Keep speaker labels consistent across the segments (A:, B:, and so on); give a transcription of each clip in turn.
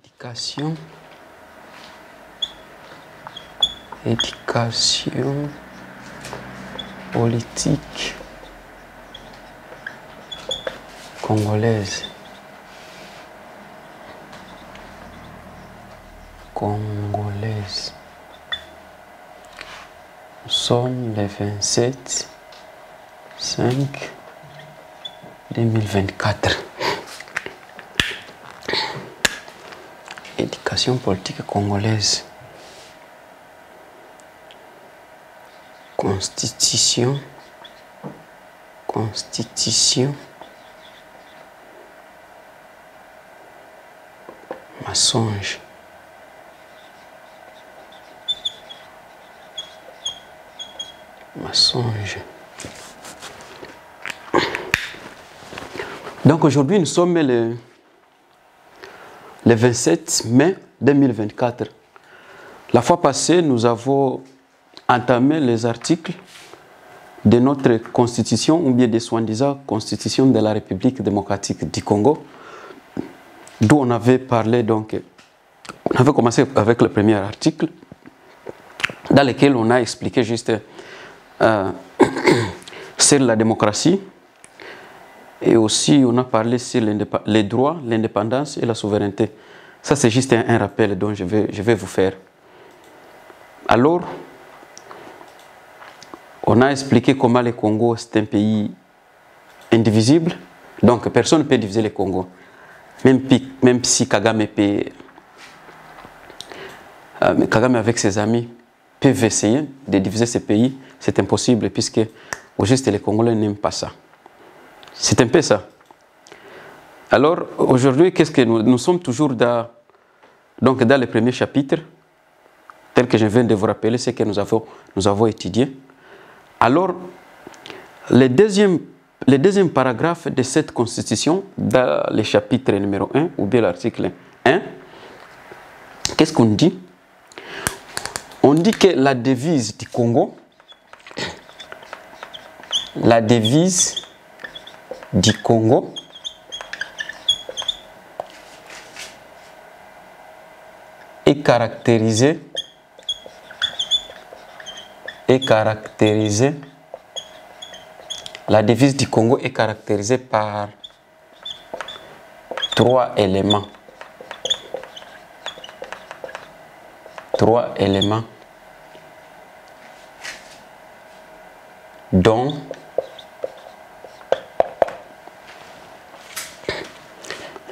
A: Éducation. Éducation politique congolaise. Congolaise. Nous sommes le 27/5/2024. Éducation politique congolaise. Constitution. Constitution. Mensonge. Mensonge. Donc aujourd'hui, nous sommes le 27 mai 2024. La fois passée, nous avons entamé les articles de notre constitution, ou bien de soi-disant constitution de la République démocratique du Congo, d'où on avait parlé, donc, on avait commencé avec le premier article, dans lequel on a expliqué juste sur la démocratie, et aussi on a parlé sur les droits, l'indépendance et la souveraineté. Ça, c'est juste un rappel dont je vais vous faire. Alors, on a expliqué comment le Congo, c'est un pays indivisible, donc personne ne peut diviser le Congo. Même si Kagame avec ses amis peuvent essayer de diviser ce pays, c'est impossible puisque au juste les Congolais n'aiment pas ça. C'est un peu ça. Alors aujourd'hui, qu'est-ce que nous sommes toujours dans le premier chapitre, tel que je viens de vous rappeler, ce que nous avons étudié. Alors, le deuxième paragraphe de cette constitution, dans le chapitre numéro 1, ou bien l'article 1, qu'est-ce qu'on dit? On dit que la devise du Congo, est caractérisée la devise du Congo est caractérisée par 3 éléments. 3 éléments dont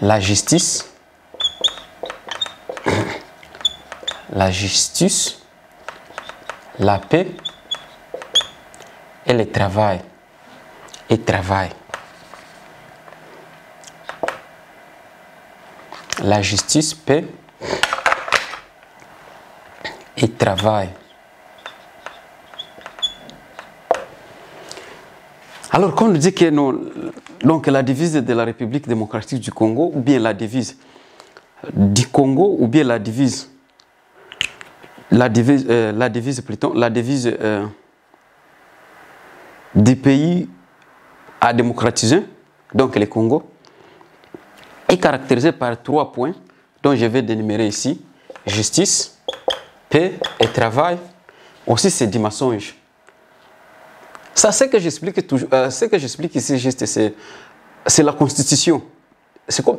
A: la justice, la paix et le travail. La justice, paix et travail. Alors, quand on dit que donc la devise de la République démocratique du Congo, ou bien la devise du Congo, ou bien la devise des pays à démocratiser, donc le Congo, est caractérisée par 3 points dont je vais dénumérer ici: justice, paix et travail. Aussi, c'est du mensonge. Ça, ce que j'explique ici, juste, c'est la Constitution.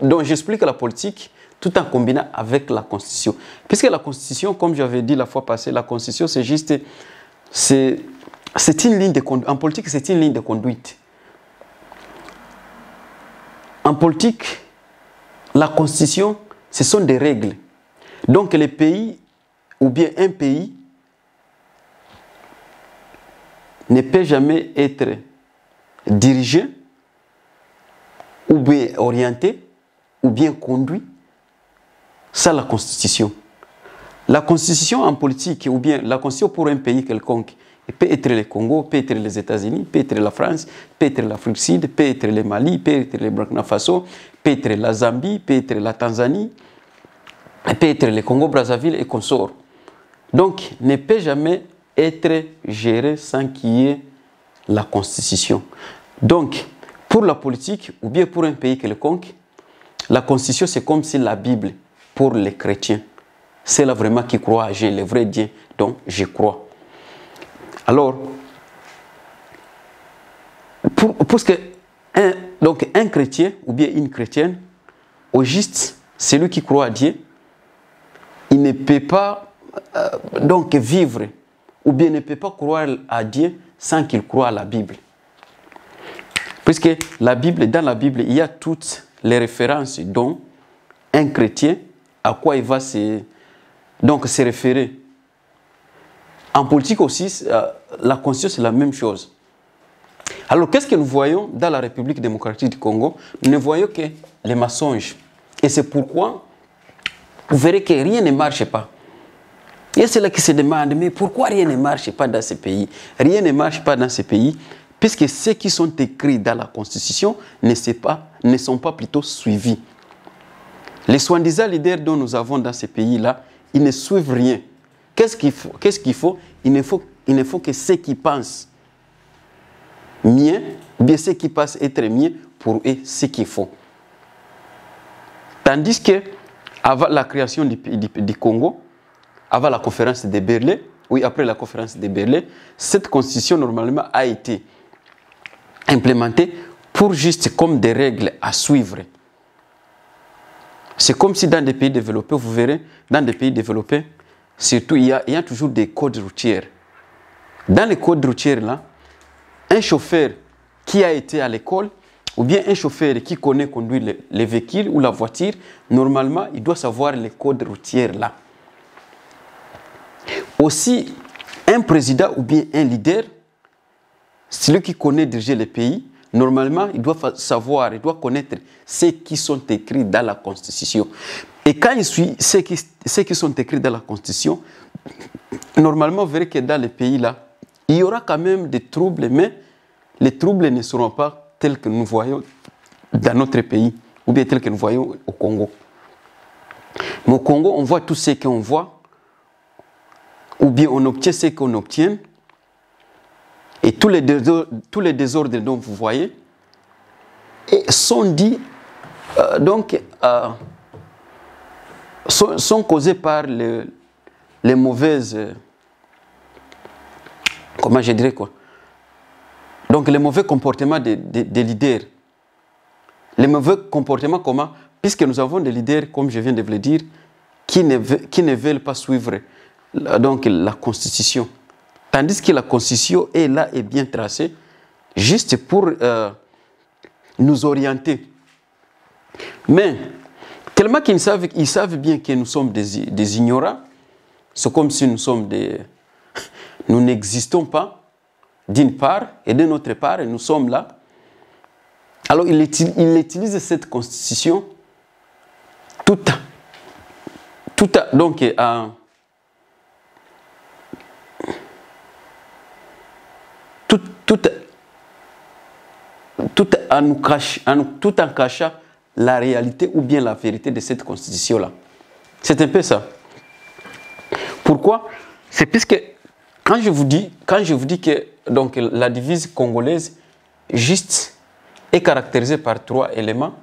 A: Donc, j'explique la politique tout en combinant avec la Constitution. Puisque la Constitution, comme j'avais dit la fois passée, la Constitution, c'est juste, c'est une ligne de conduite. En politique, c'est une ligne de conduite. En politique, la Constitution, ce sont des règles. Donc, les pays, ou bien un pays, ne peut jamais être dirigé, ou bien orienté, ou bien conduit sans la Constitution. La Constitution en politique, ou bien la Constitution pour un pays quelconque, peut être le Congo, peut être les États-Unis, peut être la France, peut être l'Afrique du Sud, peut être le Mali, peut être le Burkina Faso, peut être la Zambie, peut être la Tanzanie, peut être le Congo-Brazzaville et consorts. Donc, ne peut jamais être géré sans qu'il y ait la Constitution. Donc, pour la politique, ou bien pour un pays quelconque, la Constitution, c'est comme si la Bible. pour les chrétiens. C'est là vraiment qui croit à Dieu, le vrai Dieu dont je crois. Alors, parce que un chrétien ou bien une chrétienne, au juste, celui qui croit à Dieu, il ne peut pas donc vivre ou bien ne peut pas croire à Dieu sans qu'il croie à la Bible. Puisque dans la Bible, il y a toutes les références dont un chrétien, à quoi il va se référer. En politique aussi, la Constitution, c'est la même chose. Alors, qu'est-ce que nous voyons dans la République démocratique du Congo? Nous ne voyons que les mensonges. Et c'est pourquoi vous verrez que rien ne marche pas. Et c'est là qui se demande, mais pourquoi rien ne marche pas dans ce pays? Rien ne marche pas dans ce pays, puisque ceux qui sont écrits dans la Constitution ne sont pas plutôt suivis. Les soi-disant leaders dont nous avons dans ce pays-là, ils ne suivent rien. Qu'est-ce qu'il faut? Il ne faut que ceux qui pensent mieux, bien ceux qui pensent être mieux, pour eux, ce qu'il faut. Tandis que, avant la création du Congo, avant la conférence de Berlin, après la conférence de Berlin, cette constitution normalement a été implémentée pour juste comme des règles à suivre. C'est comme si dans des pays développés, vous verrez, dans des pays développés, surtout il y a toujours des codes routiers. Dans les codes routiers là, un chauffeur qui a été à l'école, ou bien un chauffeur qui connaît conduire les véhicules ou la voiture, normalement, il doit savoir les codes routiers là. Aussi, un président ou bien un leader, celui qui connaît diriger le pays, normalement, il doit savoir, il doit connaître ceux qui sont écrits dans la Constitution. Et quand il suit ceux qui sont écrits dans la Constitution, normalement, vous verrez que dans les pays là, il y aura quand même des troubles, mais les troubles ne seront pas tels que nous voyons dans notre pays, ou bien tels que nous voyons au Congo. Mais au Congo, on voit tout ce qu'on voit, ou bien on obtient ce qu'on obtient, et tous les désordres dont vous voyez sont dits, sont causés par les mauvaises... comment je dirais quoi? Donc les mauvais comportements des leaders. Les mauvais comportements comment? Puisque nous avons des leaders, comme je viens de vous le dire, qui ne veulent pas suivre la Constitution. Tandis que la Constitution est là et bien tracée, juste pour nous orienter. Mais, tellement qu'ils savent bien que nous sommes des ignorants, c'est comme si nous n'existons pas, d'une part, et d'une autre part, nous sommes là. Alors, il utilise cette Constitution tout en cachant la réalité ou bien la vérité de cette Constitution-là. C'est un peu ça. Pourquoi? C'est puisque quand je vous dis que la devise congolaise juste est caractérisée par 3 éléments,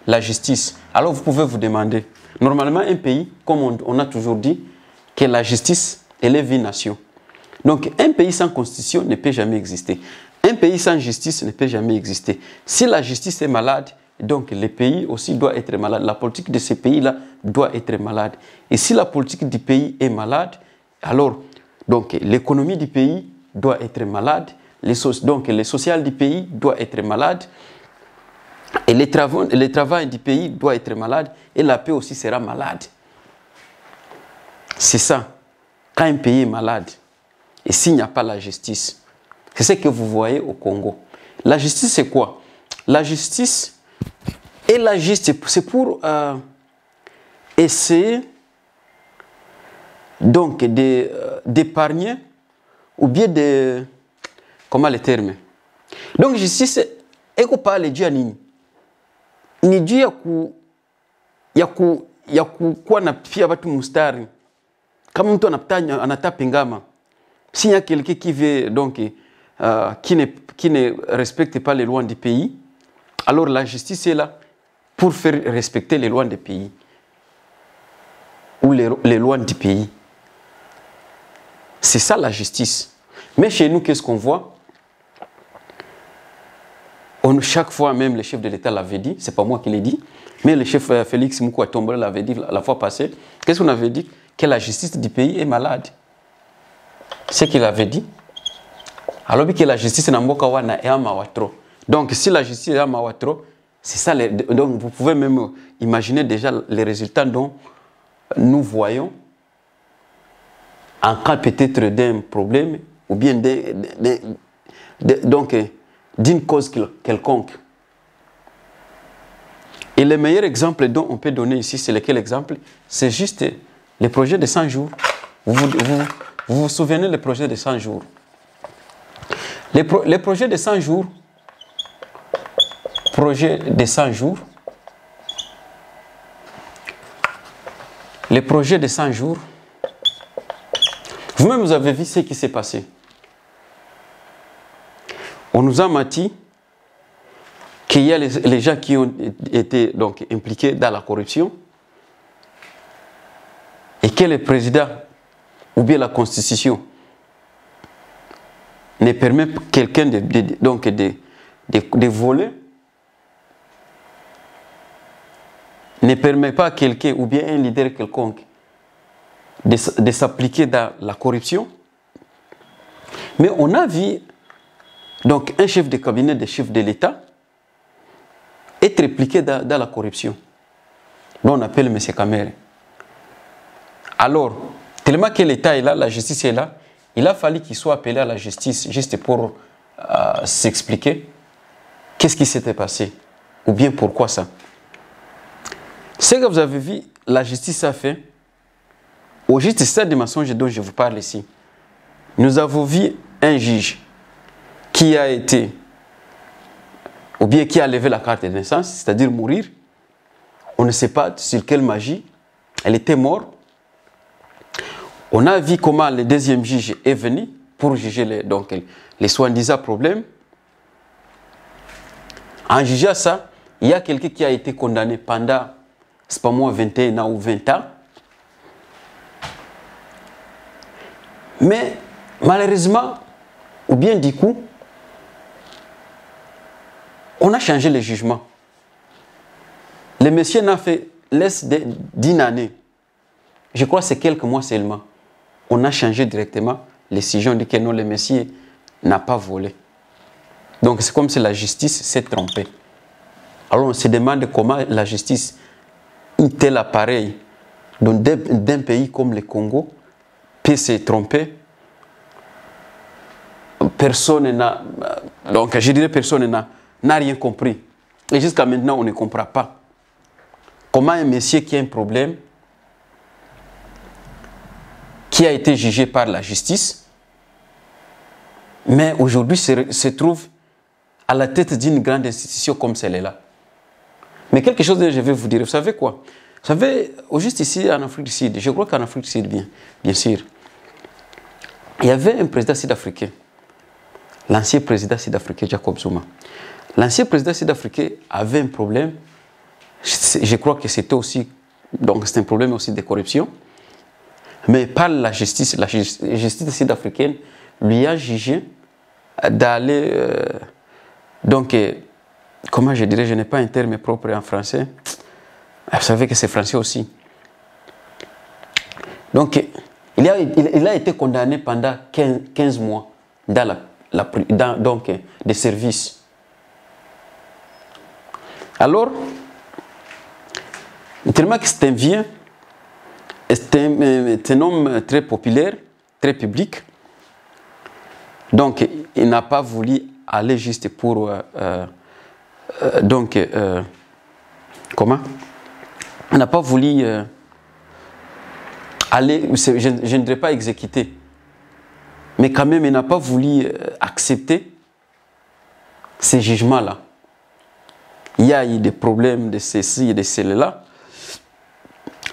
A: la justice. Alors vous pouvez vous demander, normalement un pays, comme on a toujours dit, que la justice élève une nation. Donc un pays sans constitution ne peut jamais exister. Un pays sans justice ne peut jamais exister. Si la justice est malade, donc le pays aussi doit être malade. La politique de ce pays-là doit être malade. Et si la politique du pays est malade, alors donc l'économie du pays doit être malade, donc le social du pays doit être malade, et le travail du pays doit être malade, et la paix aussi sera malade. C'est ça. Quand un pays est malade, et s'il n'y a pas la justice, c'est ce que vous voyez au Congo. La justice, c'est quoi? La justice est la justice, c'est pour essayer donc d'épargner ou bien de... Comment le terme? Donc justice, eko pale juu ya nini? Ni juu ya kuwa na pia watu mustari. Kama mtu anatapa ngama, s'il y a quelqu'un qui veut donc qui ne respecte pas les lois du pays, alors la justice est là pour faire respecter les lois du pays. ou les lois du pays. C'est ça la justice. Mais chez nous, qu'est-ce qu'on voit? Chaque fois, même le chef de l'État l'avait dit, c'est pas moi qui l'ai dit, mais le chef Félix Moukwatombole l'avait dit la fois passée. Qu'est-ce qu'on avait dit? Que la justice du pays est malade. C'est ce qu'il avait dit. Alors que la justice n'a pas trop. Donc si la justice est trop, c'est ça. Donc vous pouvez même imaginer déjà les résultats dont nous voyons en cas peut-être d'un problème ou bien d'une cause quelconque. Et le meilleur exemple dont on peut donner ici, c'est lequel exemple? C'est juste le projet de 100 jours. Vous vous souvenez le projet de 100 jours? Le projet de 100 jours, les projets de 100 jours, vous-même vous avez vu ce qui s'est passé. On nous a menti qu'il y a les gens qui ont été donc impliqués dans la corruption et que le président ou bien la constitution ne permet pas quelqu'un de voler, ne permet pas à quelqu'un ou bien un leader quelconque de s'appliquer dans la corruption. Mais on a vu donc un chef de cabinet des chefs de l'État être impliqué dans la corruption, dont on appelle M. Kamere. Alors, tellement que l'État est là, la justice est là, il a fallu qu'il soit appelé à la justice juste pour s'expliquer qu'est-ce qui s'était passé, ou bien pourquoi ça. Ce que vous avez vu, la justice a fait, au juste stade de mensonge dont je vous parle ici, nous avons vu un juge qui a été, ou bien qui a levé la carte de naissance, c'est-à-dire mourir. On ne sait pas sur quelle magie, elle était morte. On a vu comment le deuxième juge est venu pour juger les soi-disant problèmes. En jugeant ça, il y a quelqu'un qui a été condamné pendant, c'est pas moi, 21 ans ou 20 ans. Mais malheureusement, ou bien du coup, on a changé le jugement. Le monsieur n'a fait laisse d'une année. Je crois que c'est quelques mois seulement. On a changé directement les décisions, on dit que non, le monsieur n'a pas volé. Donc c'est comme si la justice s'est trompée. Alors on se demande comment la justice, un tel appareil d'un pays comme le Congo, peut se tromper. Personne n'a, donc je dirais personne n'a rien compris. Et jusqu'à maintenant, on ne comprend pas comment un monsieur qui a un problème, qui a été jugé par la justice, mais aujourd'hui se trouve à la tête d'une grande institution comme celle-là. Mais quelque chose que je vais vous dire, vous savez quoi? Vous savez, juste ici en Afrique du Sud, je crois qu'en Afrique du Sud, bien sûr, il y avait un président sud-africain, l'ancien président sud-africain Jacob Zuma. L'ancien président sud-africain avait un problème, je crois que c'était aussi, donc c'est un problème aussi de corruption, mais par la justice sud-africaine lui a jugé d'aller, comment je dirais, je n'ai pas un terme propre en français, vous savez que c'est français aussi. Donc, il a été condamné pendant 15 mois dans des services. Alors, tellement que c'est un vieux, c'est un homme très populaire, très public. Donc, il n'a pas voulu aller juste pour... comment? Il n'a pas voulu aller... Je ne dirais pas exécuter. Mais quand même, il n'a pas voulu accepter ces jugements-là. Il y a eu des problèmes de ceci et de cela.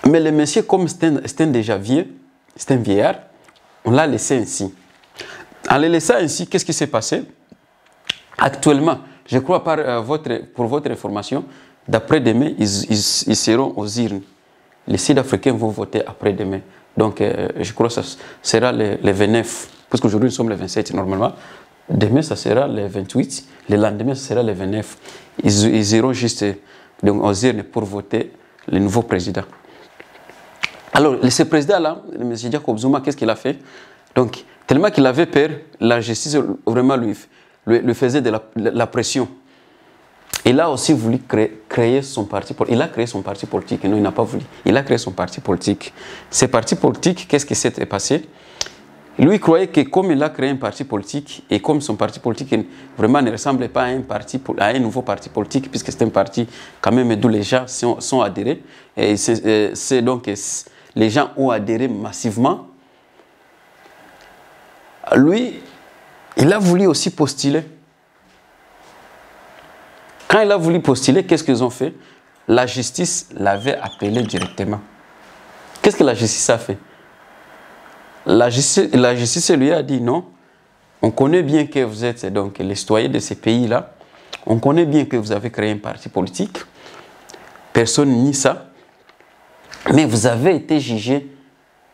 A: Mais le monsieur, comme c'est un déjà vieux, c'est un vieillard, on l'a laissé ainsi. En le laissant ainsi, qu'est-ce qui s'est passé? Actuellement, je crois pour votre information, d'après-demain, ils seront aux urnes. les Sud-Africains vont voter après-demain. Donc, je crois que ça sera le 29, parce qu'aujourd'hui nous sommes le 27 normalement. Demain, ça sera le 28. Le lendemain, ça sera le 29. Ils iront juste donc, aux urnes pour voter le nouveau président. Alors, ce président-là, M. Jacob Zuma, qu'est-ce qu'il a fait? Donc, tellement qu'il avait peur, la justice vraiment lui faisait de la pression. Il a aussi voulu créer son parti politique. Il a créé son parti politique. Non, il n'a pas voulu. Il a créé son parti politique. Ce parti politique, qu'est-ce qui s'est passé? Lui croyait que comme il a créé un parti politique et comme son parti politique vraiment ne ressemblait pas à un nouveau parti politique, puisque c'est un parti quand même d'où les gens sont adhérés, et c'est donc les gens ont adhéré massivement. Lui, il a voulu aussi postuler. Quand il a voulu postuler, qu'est-ce qu'ils ont fait? La justice l'avait appelé directement. Qu'est-ce que la justice a fait? La justice lui a dit non, on connaît bien que vous êtes donc les citoyens de ces pays-là, on connaît bien que vous avez créé un parti politique, personne nie ça, mais vous avez été jugé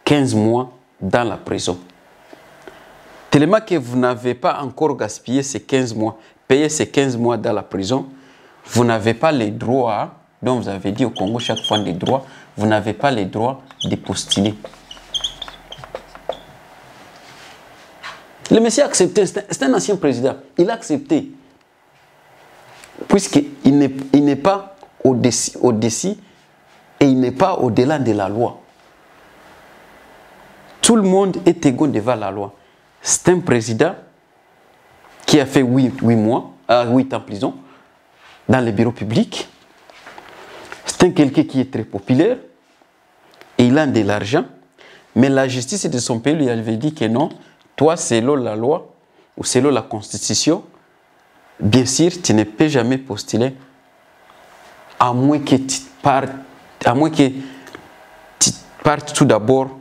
A: 15 mois dans la prison. Tellement que vous n'avez pas encore gaspillé ces 15 mois, payé ces 15 mois dans la prison, vous n'avez pas les droits, dont vous avez dit au Congo chaque fois des droits, vous n'avez pas les droits de postuler. Le monsieur a accepté, c'est un ancien président, il a accepté. Puisqu'il n'est pas au-dessus et il n'est pas au-delà de la loi. Tout le monde est égaux devant la loi. C'est un président qui a fait 8 ans en prison dans les bureaux publics. C'est quelqu'un qui est très populaire et il a de l'argent. Mais la justice de son pays lui avait dit que non, toi, selon la loi ou selon la constitution, bien sûr, tu ne peux jamais postuler à moins que tu partes tout d'abord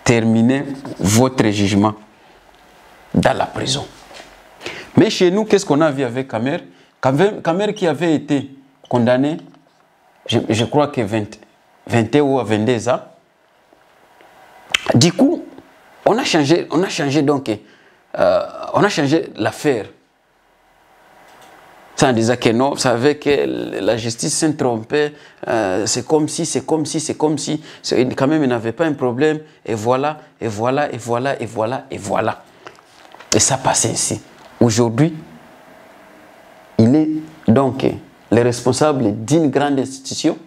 A: terminer votre jugement dans la prison. Mais chez nous, qu'est-ce qu'on a vu avec Kamer? Kamer qui avait été condamné, je crois que 21 ou 22 ans. Du coup, on a changé l'affaire. Ça en disant que non, vous savez que la justice s'est trompée, c'est comme si, quand même il n'avait pas un problème, et voilà. Et ça passait ici. Aujourd'hui, il est donc le responsable d'une grande institution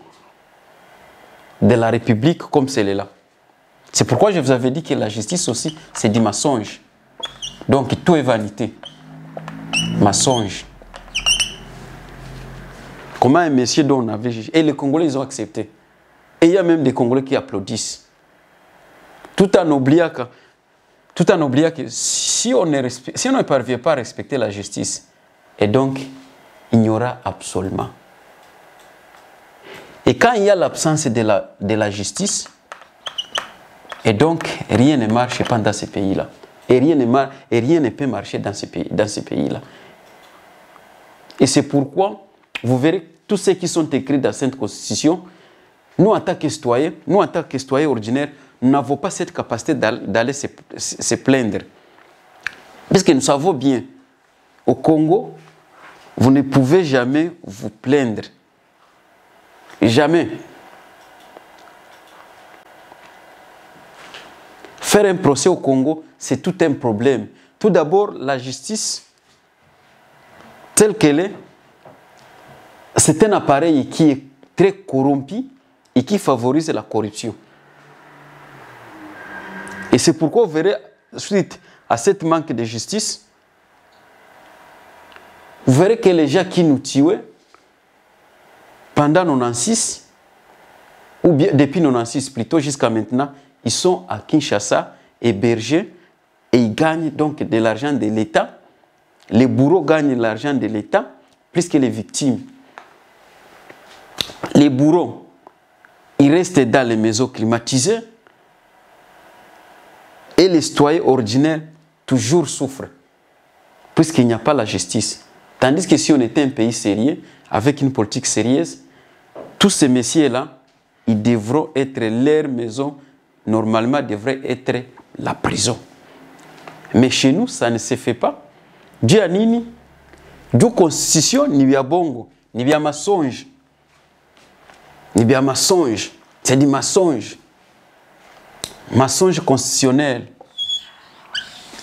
A: de la République comme celle-là. C'est pourquoi je vous avais dit que la justice aussi, c'est du mensonge. Donc tout est vanité. Mensonge. Comment un monsieur dont on avait jugé, et les Congolais, ils ont accepté. Et il y a même des Congolais qui applaudissent. Tout en oubliant que si on ne parvient pas à respecter la justice, et donc il n'y aura absolument. Et quand il y a l'absence de la justice, et donc rien ne marche pas dans ces pays-là. Et rien ne peut marcher dans ces pays-là. Et c'est pourquoi, vous verrez, tous ceux qui sont écrits dans cette constitution, nous en tant que citoyens ordinaires, nous n'avons pas cette capacité d'aller se plaindre. Parce que nous savons bien, au Congo, vous ne pouvez jamais vous plaindre. Jamais. Faire un procès au Congo, c'est tout un problème. Tout d'abord, la justice, telle qu'elle est, c'est un appareil qui est très corrompu et qui favorise la corruption. Et c'est pourquoi vous verrez, suite à cette manque de justice, vous verrez que les gens qui nous tuaient pendant 96, ou bien depuis 96 plutôt jusqu'à maintenant, ils sont à Kinshasa, hébergés, et ils gagnent donc de l'argent de l'État. Les bourreaux gagnent de l'argent de l'État plus que les victimes. Les bourreaux, ils restent dans les maisons climatisées et les citoyens ordinaires toujours souffrent puisqu'il n'y a pas la justice. Tandis que si on était un pays sérieux, avec une politique sérieuse, tous ces messieurs-là, ils devront être, leur maison, normalement, devrait être la prison. Mais chez nous, ça ne se fait pas. Dieu a nini? Dieu constitution, ni bien bongo, ni bien mensonge. Ni bien mensonge. C'est du mensonge. Mensonge constitutionnel.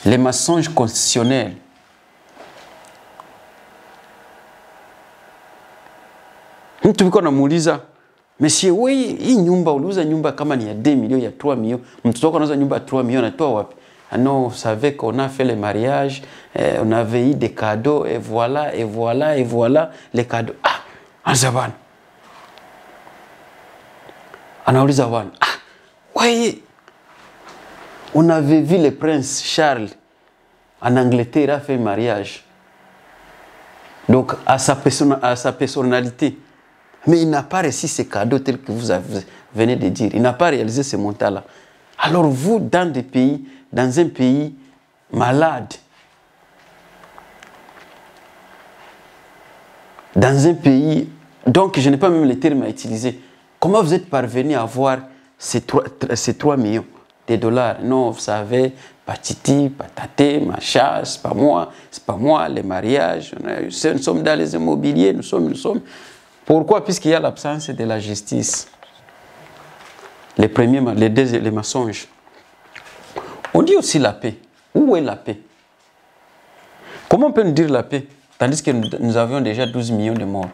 A: Les mensonges constitutionnels. Mtu biko namuuliza, monsieur, oui, hii nyumba uliuza nyumba kama ni ya 2 millions, ya 3 millions, mtoto wako anauza nyumba ya 3 millions, anatoa wapi? Ah non, vous savez qu'on a fait le mariage, on avait eu des cadeaux, et voilà, et voilà, et voilà, les cadeaux. Ah, anzabana. Anauliza bwana, ah, oui, on avait vu le prince Charles en Angleterre, a fait un mariage. Donc, à sa personnalité. Mais il n'a pas reçu ces cadeaux tels que vous venez de dire. Il n'a pas réalisé ce montant-là. Alors vous, dans un pays malade, dans un pays, donc je n'ai pas même les termes à utiliser, comment vous êtes parvenu à avoir ces 3 millions de dollars? Non, vous savez, patiti, pataté, machin, c'est pas moi, les mariages, nous sommes dans les immobiliers, nous sommes. Pourquoi? Puisqu'il y a l'absence de la justice. Les premiers, les mensonges. On dit aussi la paix. Où est la paix? Comment on peut nous dire la paix, tandis que nous avions déjà 12 millions de morts?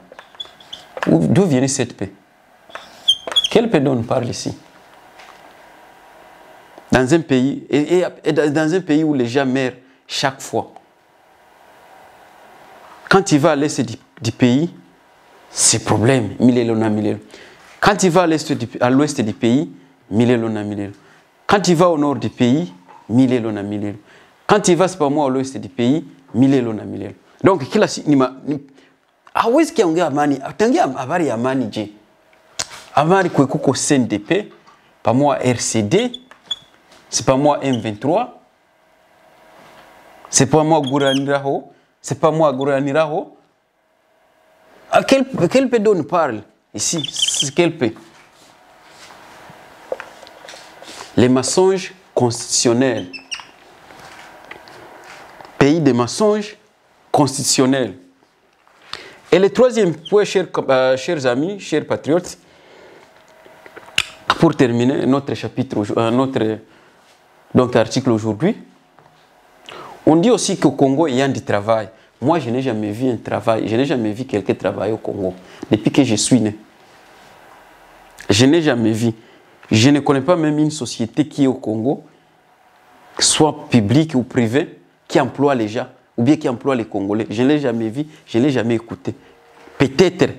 A: D'où vient cette paix? Quelle paix dont on parle ici? Dans un pays, et dans un pays où les gens meurent chaque fois. Quand il va à l'est du pays, c'est problème, 1000 elona. Quand il va à l'ouest du pays, 1000 elona. Quand il va au nord du pays, 1000 elona. Quand il va, c'est pas moi, à l'ouest du pays, 1000 elona. Donc, kila hawezi kiongea amani, atangia habari ya amani je. Amani kwekuko CNDP, pas moi RCD, c'est pas moi M23, c'est pas moi Gouraniraho, c'est pas moi Gouraniraho. Quel paix dont on parle ici? Quel paix? Les mensonges constitutionnels. Pays des mensonges constitutionnels. Et le troisième point, chers amis, chers patriotes, pour terminer notre chapitre, notre article aujourd'hui, on dit aussi qu'au Congo, il y a du travail. Moi, je n'ai jamais vu un travail, je n'ai jamais vu quelqu'un travailler au Congo, depuis que je suis né. Je n'ai jamais vu. Je ne connais pas même une société qui est au Congo, soit publique ou privée, qui emploie les gens, ou bien qui emploie les Congolais. Je ne l'ai jamais vu, je ne l'ai jamais écouté. Peut-être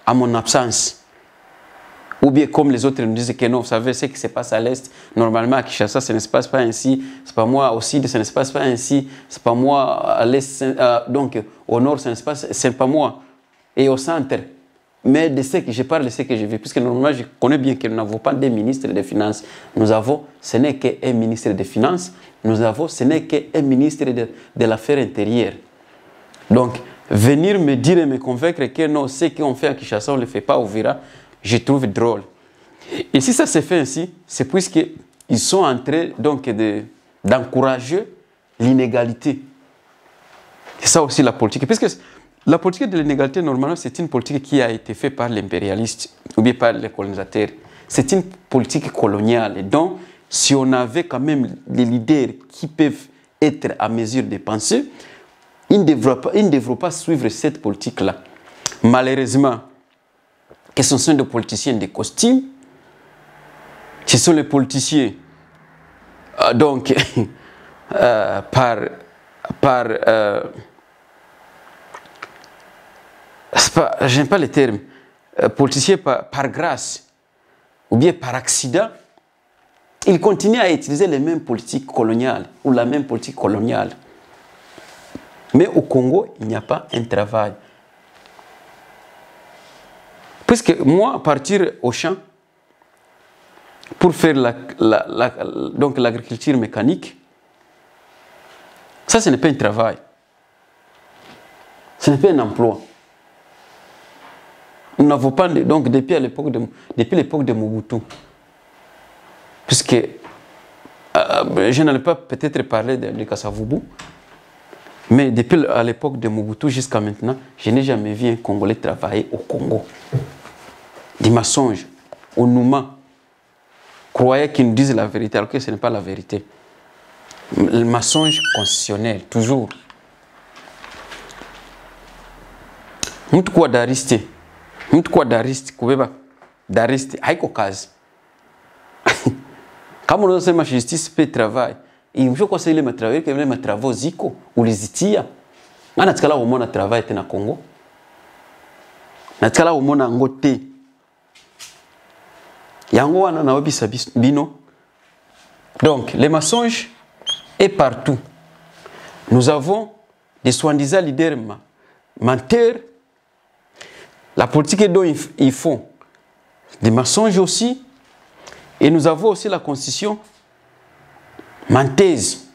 A: à mon absence. Ou bien comme les autres nous disent que non, vous savez ce qui se passe à l'Est, normalement à Kinshasa, ça ne se passe pas ainsi, c'est pas moi au Sud, ça ne se passe pas ainsi, c'est pas moi à l'Est, donc au Nord, ça ne se passe, c'est pas moi, et au Centre. Mais de ce que je parle, de ce que je vis, puisque normalement je connais bien que nous n'avons pas de ministre des Finances, nous avons, ce n'est qu'un ministre des Finances, nous avons, ce n'est qu'un ministre de l'Affaires intérieures. Donc, venir me dire et me convaincre que non, ce qu'on fait à Kinshasa, on ne le fait pas au Vira, je trouve drôle. Et si ça se fait ainsi, c'est puisqu'ils sont en train d'encourager l'inégalité. C'est ça aussi la politique. Puisque la politique de l'inégalité, normalement, c'est une politique qui a été faite par l'impérialiste ou bien par les colonisateurs. C'est une politique coloniale. Et donc, si on avait quand même les leaders qui peuvent être à mesure de penser, ils ne devraient pas suivre cette politique-là. Malheureusement, que ce sont des politiciens de costumes, ce sont les politiciens j'aime pas le terme, politiciens par grâce ou bien par accident, ils continuent à utiliser les mêmes politiques coloniales ou la même politique coloniale. Mais au Congo, il n'y a pas un travail. Puisque moi, partir au champ pour faire l'agriculture mécanique, ça, ce n'est pas un travail. Ce n'est pas un emploi. Nous n'avons pas, donc depuis l'époque de Mobutu, puisque je n'allais pas peut-être parler de Kasavubu, mais depuis à l'époque de Mobutu jusqu'à maintenant, je n'ai jamais vu un Congolais travailler au Congo. Des mensonges, au Nouma, croyaient qu'ils nous disent la vérité, alors que ce n'est pas la vérité. Le mensonge constitutionnel, toujours. Mtu kwa dariste, kubeba dariste, haiko kazi. Kama unasema justice pe travail, imsho kwa sile matravail kama matravaux ziko ulizitia. Ana tikala umona travail tena Congo. Na tikala umona ngote. Yango wana na obisa bino. Donc, les mensonges est partout. Nous avons des soi-disant leaders menteurs. La politique dont ils font des mensonges aussi. Et nous avons aussi la constitution menteuse.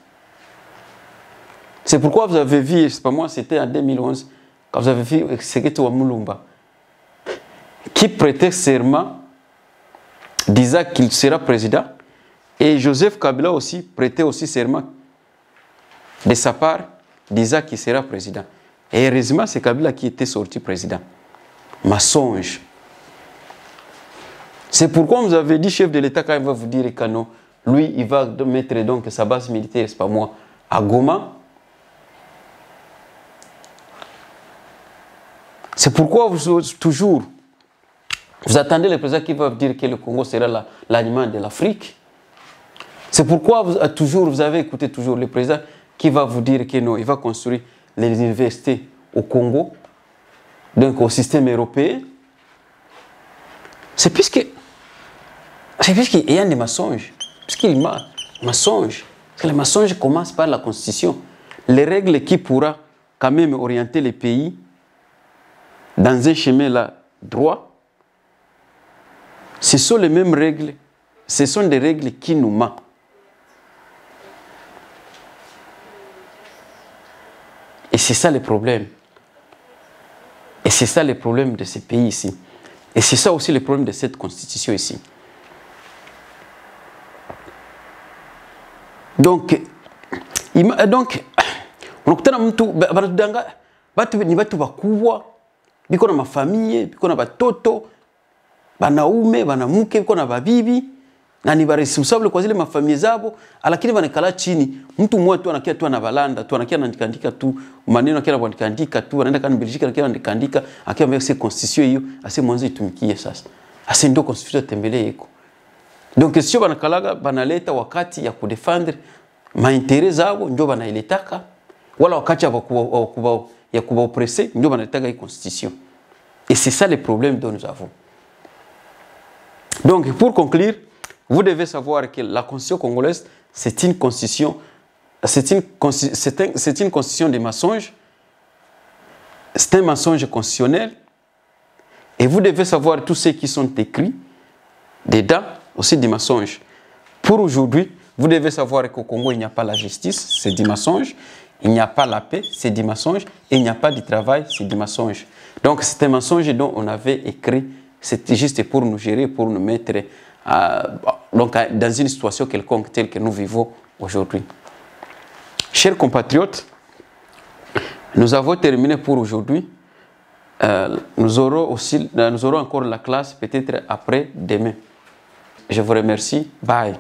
A: C'est pourquoi vous avez vu, c'est pas moi, c'était en 2011, quand vous avez vu Seketo Wamulumba, qui prêtait serment disant qu'il sera président. Et Joseph Kabila aussi prêtait aussi serment de sa part, disant qu'il sera président. Et heureusement, c'est Kabila qui était sorti président. Mensonge. C'est pourquoi vous avez dit, chef de l'État, quand il va vous dire que non, lui, il va mettre donc sa base militaire, c'est pas moi, à Goma. C'est pourquoi toujours, vous attendez le président qui va vous dire que le Congo sera l'aliment de l'Afrique. C'est pourquoi vous avez écouté toujours le président qui va vous dire que non, il va construire les universités au Congo, donc au système européen. C'est puisqu'il y a des mensonges, puisqu'il y a des mensonges. Parce que les mensonges commencent par la Constitution. Les règles qui pourra quand même orienter les pays dans un chemin là droit, ce sont les mêmes règles, ce sont des règles qui nous mentent. Et c'est ça le problème. Et c'est ça le problème de ces pays ici. Et c'est ça aussi le problème de cette constitution ici. Donc, unakutana mtu banatudanga ni watu wakubwa biko na mafamilie, biko na batoto, banaume, banamuke, biko na babibi na ni responsable kwa zile mafamilie zabo, lakini banakala chini. Mtu mmoja tu anakia tu anabalanda tu anakia anaandika tu maneno akia anaandika tu anaenda kana Belgique anakia anaandika akia ameweka constitution hiyo ase mwanzo itumikie sasa. Ase ndio constitution tembelee iko. Donc sio banakalaga banaleta wakati ya kudefendre maintérêt zabo ndio banailetaka wala wakati ya kuba oppresser ndio banaletaga hii constitution. Et c'est ça le problème dont nous avons. Donc pour conclure, vous devez savoir que la constitution congolaise c'est une constitution de mensonges. C'est un mensonge constitutionnel. Et vous devez savoir tous ceux qui sont écrits dedans, aussi des mensonges. Pour aujourd'hui, vous devez savoir qu'au Congo, il n'y a pas la justice, c'est des mensonges. Il n'y a pas la paix, c'est des mensonges. Et il n'y a pas de travail, c'est des mensonges. Donc c'est un mensonge dont on avait écrit. C'était juste pour nous gérer, pour nous mettre donc, dans une situation quelconque telle que nous vivons aujourd'hui. Chers compatriotes, nous avons terminé pour aujourd'hui. Nous aurons encore la classe peut-être après demain. Je vous remercie. Bye.